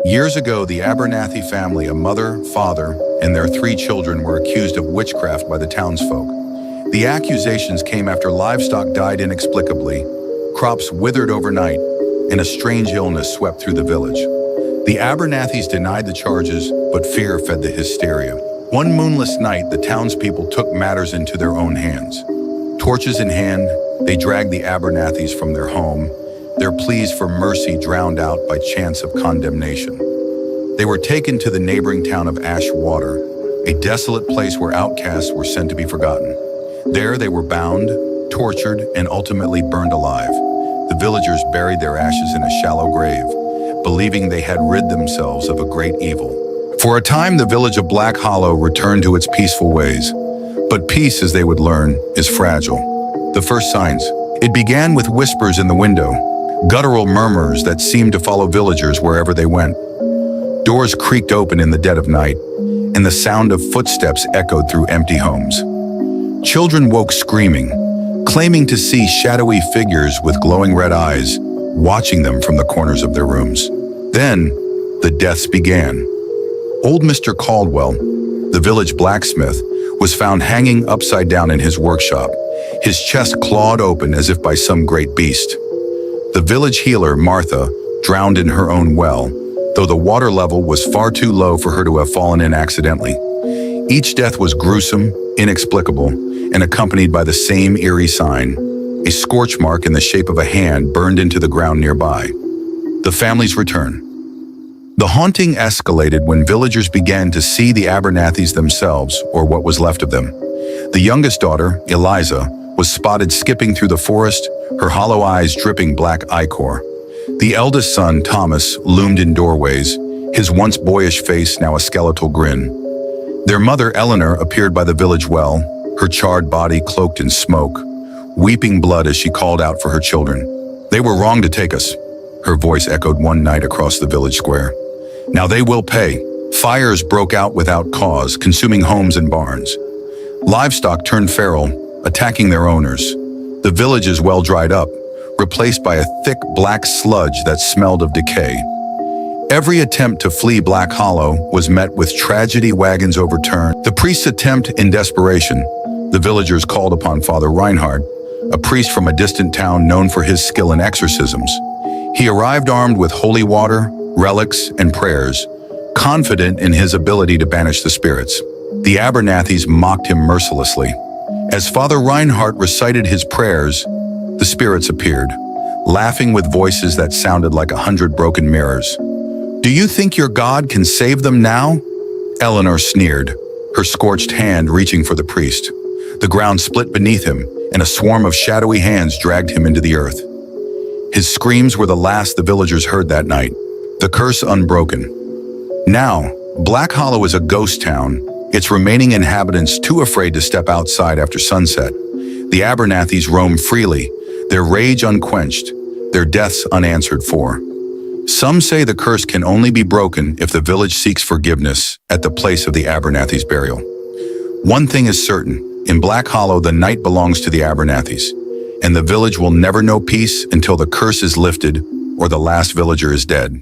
Years ago, the Abernathy family, a mother, father, and their 3 children were accused of witchcraft by the townsfolk. The accusations came after livestock died inexplicably, crops withered overnight, and a strange illness swept through the village. The Abernathys denied the charges, but fear fed the hysteria. One moonless night, the townspeople took matters into their own hands. Torches in hand, they dragged the Abernathys from their home, their pleas for mercy drowned out by chants of condemnation. They were taken to the neighboring town of Ashwater, a desolate place where outcasts were sent to be forgotten. There they were bound, tortured, and ultimately burned alive. The villagers buried their ashes in a shallow grave, believing they had rid themselves of a great evil. For a time, the village of Black Hollow returned to its peaceful ways. But peace, as they would learn, is fragile. The first signs. It began with whispers in the window, guttural murmurs that seemed to follow villagers wherever they went. Doors creaked open in the dead of night, and the sound of footsteps echoed through empty homes. Children woke screaming, claiming to see shadowy figures with glowing red eyes, watching them from the corners of their rooms. Then, the deaths began. Old Mr. Caldwell, the village blacksmith, was found hanging upside down in his workshop, his chest clawed open as if by some great beast. The village healer, Martha, drowned in her own well, though the water level was far too low for her to have fallen in accidentally. Each death was gruesome, inexplicable, and accompanied by the same eerie sign, a scorch mark in the shape of a hand burned into the ground nearby. The family's return. The haunting escalated when villagers began to see the Abernathys themselves, or what was left of them. The youngest daughter, Eliza, was spotted skipping through the forest, her hollow eyes dripping black ichor. The eldest son, Thomas, loomed in doorways, his once boyish face now a skeletal grin. Their mother, Eleanor, appeared by the village well, her charred body cloaked in smoke, weeping blood as she called out for her children. "They were wrong to take us," her voice echoed one night across the village square. "Now they will pay." Fires broke out without cause, consuming homes and barns. Livestock turned feral, attacking their owners. The village's well dried up, replaced by a thick black sludge that smelled of decay. Every attempt to flee Black Hollow was met with tragedy, wagons overturned. The priest's attempt in desperation, the villagers called upon Father Reinhardt, a priest from a distant town known for his skill in exorcisms. He arrived armed with holy water, relics, and prayers, confident in his ability to banish the spirits. The Abernathys mocked him mercilessly. As Father Reinhardt recited his prayers, the spirits appeared, laughing with voices that sounded like 100 broken mirrors. "Do you think your God can save them now?" Eleanor sneered, her scorched hand reaching for the priest. The ground split beneath him, and a swarm of shadowy hands dragged him into the earth. His screams were the last the villagers heard that night, the curse unbroken. Now, Black Hollow is a ghost town, its remaining inhabitants too afraid to step outside after sunset. The Abernathys roam freely, their rage unquenched, their deaths unanswered for. Some say the curse can only be broken if the village seeks forgiveness at the place of the Abernathys' burial. One thing is certain, in Black Hollow the night belongs to the Abernathys, and the village will never know peace until the curse is lifted or the last villager is dead.